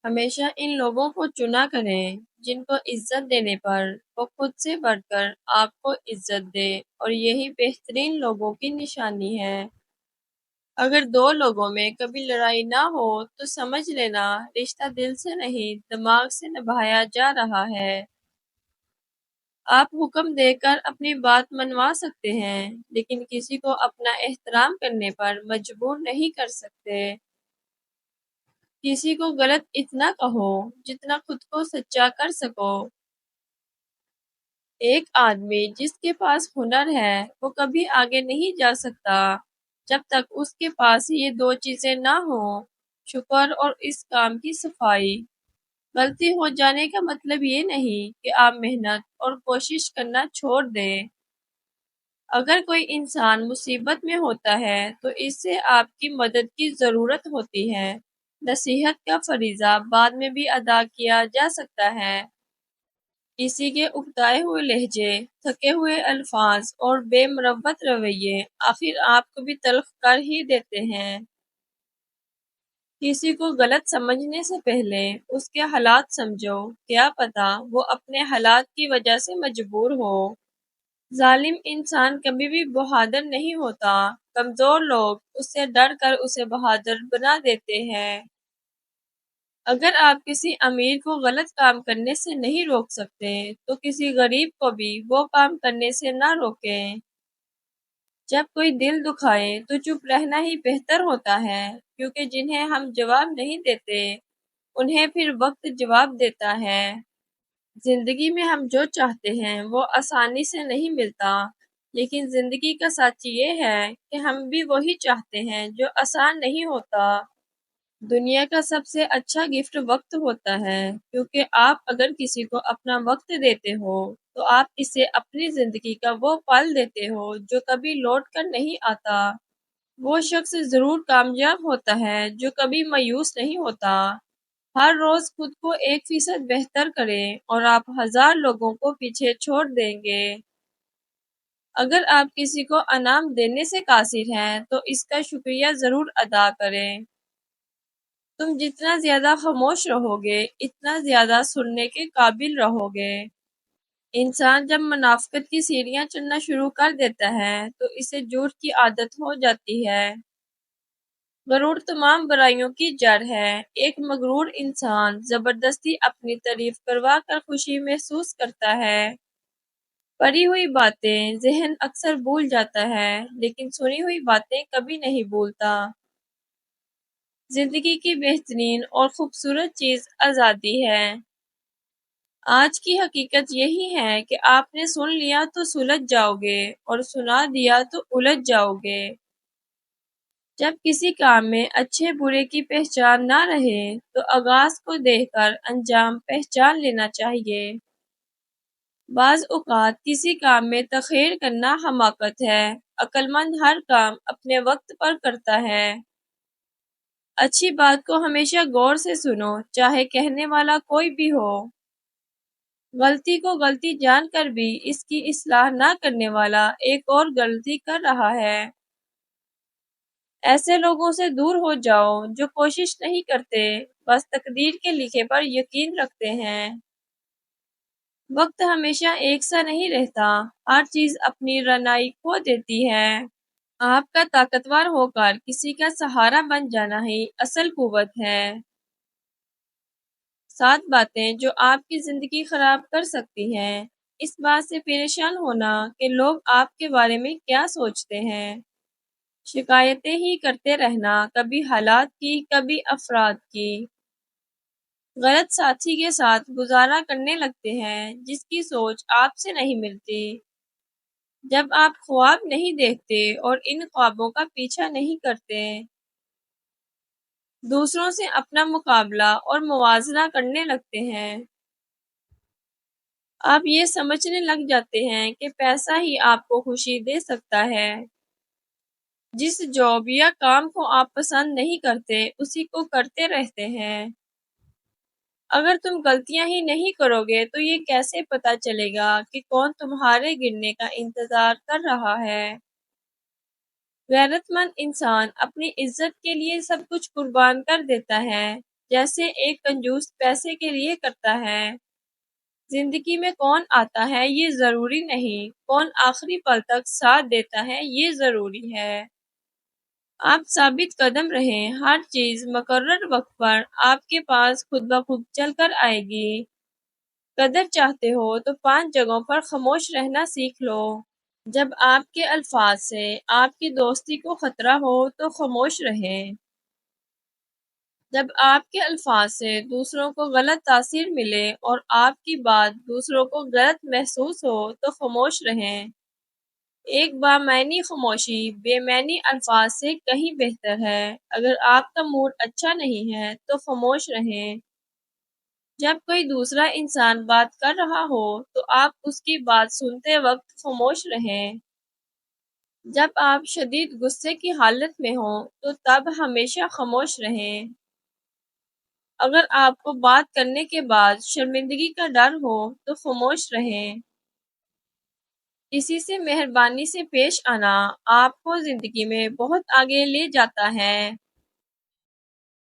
ہمیشہ ان لوگوں کو چنا کریں جن کو عزت دینے پر وہ خود سے بڑھ کر آپ کو عزت دے، اور یہی بہترین لوگوں کی نشانی ہے۔ اگر دو لوگوں میں کبھی لڑائی نہ ہو تو سمجھ لینا رشتہ دل سے نہیں دماغ سے نبھایا جا رہا ہے۔ آپ حکم دے کر اپنی بات منوا سکتے ہیں، لیکن کسی کو اپنا احترام کرنے پر مجبور نہیں کر سکتے۔ کسی کو غلط اتنا کہو جتنا خود کو سچا کر سکو۔ ایک آدمی جس کے پاس ہنر ہے وہ کبھی آگے نہیں جا سکتا جب تک اس کے پاس یہ دو چیزیں نہ ہوں، شکر اور اس کام کی صفائی۔ غلطی ہو جانے کا مطلب یہ نہیں کہ آپ محنت اور کوشش کرنا چھوڑ دیں۔ اگر کوئی انسان مصیبت میں ہوتا ہے تو اس سے آپ کی مدد کی ضرورت ہوتی ہے۔ نصیحت کا فریضہ بعد میں بھی ادا کیا جا سکتا ہے۔ کسی کے اکتائے ہوئے لہجے، تھکے ہوئے الفاظ اور بے مروت رویے آخر آپ کو بھی تلخ کر ہی دیتے ہیں۔ کسی کو غلط سمجھنے سے پہلے اس کے حالات سمجھو، کیا پتہ وہ اپنے حالات کی وجہ سے مجبور ہو۔ ظالم انسان کبھی بھی بہادر نہیں ہوتا، کمزور لوگ اس سے ڈر کر اسے بہادر بنا دیتے ہیں۔ اگر آپ کسی امیر کو غلط کام کرنے سے نہیں روک سکتے تو کسی غریب کو بھی وہ کام کرنے سے نہ روکیں۔ جب کوئی دل دکھائے تو چپ رہنا ہی بہتر ہوتا ہے، کیونکہ جنہیں ہم جواب نہیں دیتے انہیں پھر وقت جواب دیتا ہے۔ زندگی میں ہم جو چاہتے ہیں وہ آسانی سے نہیں ملتا، لیکن زندگی کا سچ یہ ہے کہ ہم بھی وہی چاہتے ہیں جو آسان نہیں ہوتا۔ دنیا کا سب سے اچھا گفٹ وقت ہوتا ہے، کیونکہ آپ اگر کسی کو اپنا وقت دیتے ہو تو آپ اسے اپنی زندگی کا وہ پل دیتے ہو جو کبھی لوٹ کر نہیں آتا۔ وہ شخص ضرور کامیاب ہوتا ہے جو کبھی مایوس نہیں ہوتا۔ ہر روز خود کو 1% بہتر کریں اور آپ 1000 لوگوں کو پیچھے چھوڑ دیں گے۔ اگر آپ کسی کو انعام دینے سے قاصر ہیں تو اس کا شکریہ ضرور ادا کریں۔ تم جتنا زیادہ خاموش رہو گے اتنا زیادہ سننے کے قابل رہو گے۔ انسان جب منافقت کی سیڑھیاں چڑھنا شروع کر دیتا ہے تو اسے جھوٹ کی عادت ہو جاتی ہے۔ غرور تمام برائیوں کی جڑ ہے۔ ایک مغرور انسان زبردستی اپنی تعریف کروا کر خوشی محسوس کرتا ہے۔ پڑھی ہوئی باتیں ذہن اکثر بھول جاتا ہے، لیکن سنی ہوئی باتیں کبھی نہیں بھولتا۔ زندگی کی بہترین اور خوبصورت چیز آزادی ہے۔ آج کی حقیقت یہی ہے کہ آپ نے سن لیا تو سلجھ جاؤ گے اور سنا دیا تو الجھ جاؤ گے۔ جب کسی کام میں اچھے برے کی پہچان نہ رہے تو آغاز کو دیکھ کر انجام پہچان لینا چاہیے۔ بعض اوقات کسی کام میں تاخیر کرنا حماقت ہے، عقل مند ہر کام اپنے وقت پر کرتا ہے۔ اچھی بات کو ہمیشہ غور سے سنو، چاہے کہنے والا کوئی بھی ہو۔ غلطی کو غلطی جان کر بھی اس کی اصلاح نہ کرنے والا ایک اور غلطی کر رہا ہے۔ ایسے لوگوں سے دور ہو جاؤ جو کوشش نہیں کرتے، بس تقدیر کے لکھے پر یقین رکھتے ہیں۔ وقت ہمیشہ ایک سا نہیں رہتا، ہر چیز اپنی رعنائی کھو دیتی ہے۔ آپ کا طاقتور ہو کر کسی کا سہارا بن جانا ہی اصل قوت ہے۔ 7 باتیں جو آپ کی زندگی خراب کر سکتی ہیں۔ اس بات سے پریشان ہونا کہ لوگ آپ کے بارے میں کیا سوچتے ہیں۔ شکایتیں ہی کرتے رہنا، کبھی حالات کی کبھی افراد کی۔ غلط ساتھی کے ساتھ گزارا کرنے لگتے ہیں جس کی سوچ آپ سے نہیں ملتی۔ جب آپ خواب نہیں دیکھتے اور ان خوابوں کا پیچھا نہیں کرتے، دوسروں سے اپنا مقابلہ اور موازنہ کرنے لگتے ہیں، آپ یہ سمجھنے لگ جاتے ہیں کہ پیسہ ہی آپ کو خوشی دے سکتا ہے۔ جس جاب یا کام کو آپ پسند نہیں کرتے اسی کو کرتے رہتے ہیں۔ اگر تم غلطیاں ہی نہیں کرو گے تو یہ کیسے پتہ چلے گا کہ کون تمہارے گرنے کا انتظار کر رہا ہے۔ غیرت مند انسان اپنی عزت کے لیے سب کچھ قربان کر دیتا ہے، جیسے ایک کنجوس پیسے کے لیے کرتا ہے۔ زندگی میں کون آتا ہے یہ ضروری نہیں، کون آخری پل تک ساتھ دیتا ہے یہ ضروری ہے۔ آپ ثابت قدم رہیں، ہر چیز مقرر وقت پر آپ کے پاس خود بخود چل کر آئے گی۔ قدر چاہتے ہو تو 5 جگہوں پر خاموش رہنا سیکھ لو۔ جب آپ کے الفاظ سے آپ کی دوستی کو خطرہ ہو تو خاموش رہیں۔ جب آپ کے الفاظ سے دوسروں کو غلط تاثیر ملے اور آپ کی بات دوسروں کو غلط محسوس ہو تو خاموش رہیں۔ ایک بامعنی خاموشی بے معنی الفاظ سے کہیں بہتر ہے۔ اگر آپ کا موڈ اچھا نہیں ہے تو خاموش رہیں۔ جب کوئی دوسرا انسان بات کر رہا ہو تو آپ اس کی بات سنتے وقت خاموش رہیں۔ جب آپ شدید غصے کی حالت میں ہوں تو تب ہمیشہ خاموش رہیں۔ اگر آپ کو بات کرنے کے بعد شرمندگی کا ڈر ہو تو خاموش رہیں۔ کسی سے مہربانی سے پیش آنا آپ کو زندگی میں بہت آگے لے جاتا ہے۔